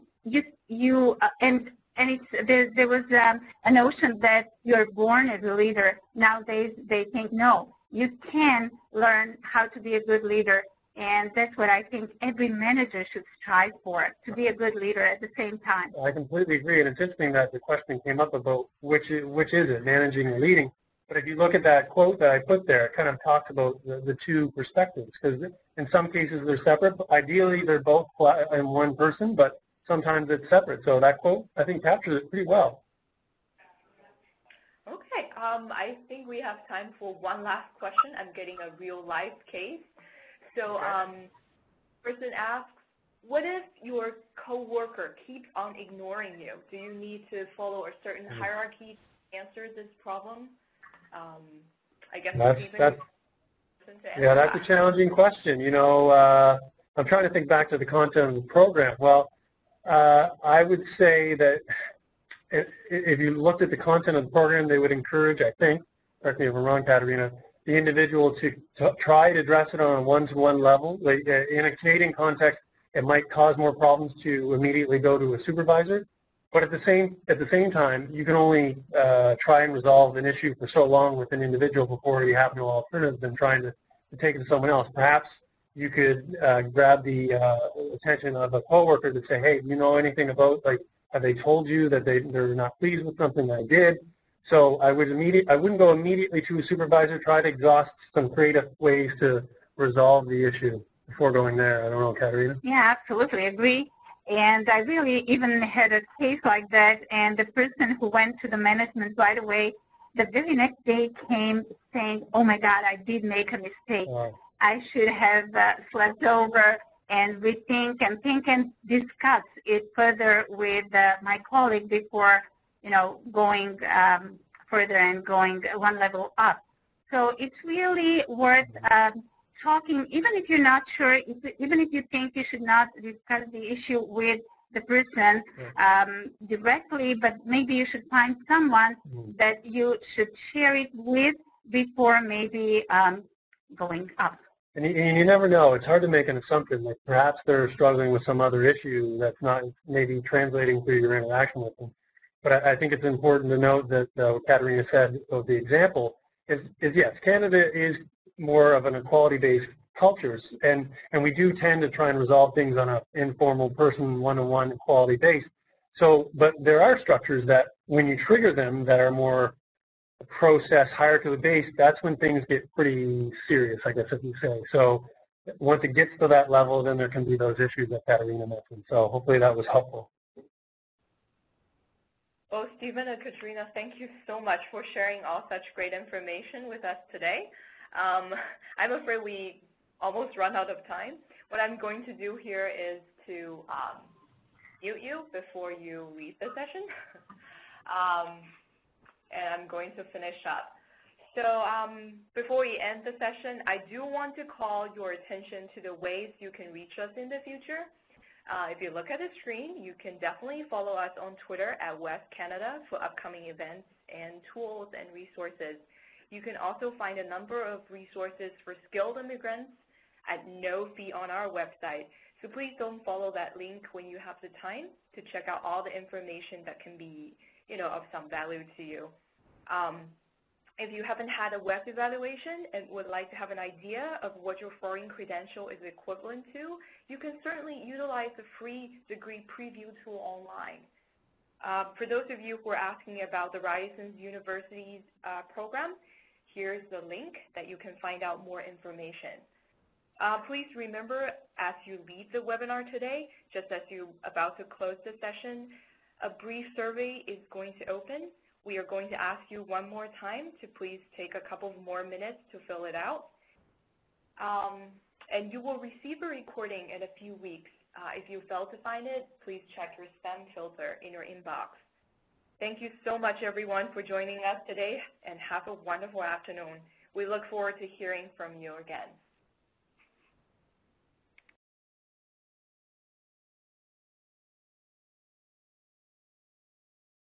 was a notion that you're born as a leader. Nowadays they think no, you can learn how to be a good leader, and that's what I think every manager should strive for, to be a good leader at the same time. I completely agree, and it's interesting that the question came up about which is it, managing or leading. But if you look at that quote that I put there, it kind of talks about the two perspectives, because in some cases they're separate. Ideally, they're both in one person, but sometimes it's separate. So that quote, I think, captures it pretty well. Okay, I think we have time for one last question. I'm getting a real-life case. So person asks, what if your coworker keeps on ignoring you? Do you need to follow a certain hierarchy to answer this problem? I guess that's a challenging question. I'm trying to think back to the content of the program. Well, I would say that if you looked at the content of the program, they would encourage, I think, correct me if I'm wrong, Katerina, the individual to try to address it on a one-to-one level. Like, in a Canadian context, it might cause more problems to immediately go to a supervisor. But at the same time, you can only try and resolve an issue for so long with an individual before you have no alternative than trying to take it to someone else. Perhaps you could grab the attention of a coworker to say, hey, do you know anything about, like, have they told you that they're not pleased with something I did? So I wouldn't go immediately to a supervisor. Try to exhaust some creative ways to resolve the issue before going there. I don't know, Katerina. Yeah, absolutely agree. And I really even had a case like that, and the person who went to the management right away, the very next day came saying, oh my God, I did make a mistake. I should have slept over and rethink and think and discuss it further with my colleague before, going further and going one level up. So it's really worth talking, even if you're not sure, even if you think you should not discuss the issue with the person directly, but maybe you should find someone that you should share it with before maybe going up. And you never know. It's hard to make an assumption. Like perhaps they're struggling with some other issue that's not maybe translating through your interaction with them. But I think it's important to note that what Katerina said of the example is yes, Canada is more of an equality-based cultures, and we do tend to try and resolve things on an informal person one-on-one equality base. So, but there are structures that when you trigger them that are more process hierarchically based, that's when things get pretty serious, I guess if you say. So once it gets to that level, then there can be those issues that Katerina mentioned. So hopefully that was helpful. Well, Stephen and Katerina, thank you so much for sharing all such great information with us today. I'm afraid we almost run out of time. What I'm going to do here is to mute you before you leave the session. And I'm going to finish up. So before we end the session, I do want to call your attention to the ways you can reach us in the future. If you look at the screen, you can definitely follow us on Twitter at West Canada for upcoming events and tools and resources. You can also find a number of resources for skilled immigrants at no fee on our website. So please don't follow that link when you have the time to check out all the information that can be, of some value to you. If you haven't had a web evaluation and would like to have an idea of what your foreign credential is equivalent to, you can certainly utilize the free degree preview tool online. For those of you who are asking about the Ryerson University's program, here's the link that you can find out more information. Please remember, as you leave the webinar today, just as you're about to close the session, a brief survey is going to open. We are going to ask you one more time to please take a couple more minutes to fill it out. And you will receive a recording in a few weeks. If you fail to find it, please check your spam filter in your inbox. Thank you so much, everyone, for joining us today, and have a wonderful afternoon. We look forward to hearing from you again.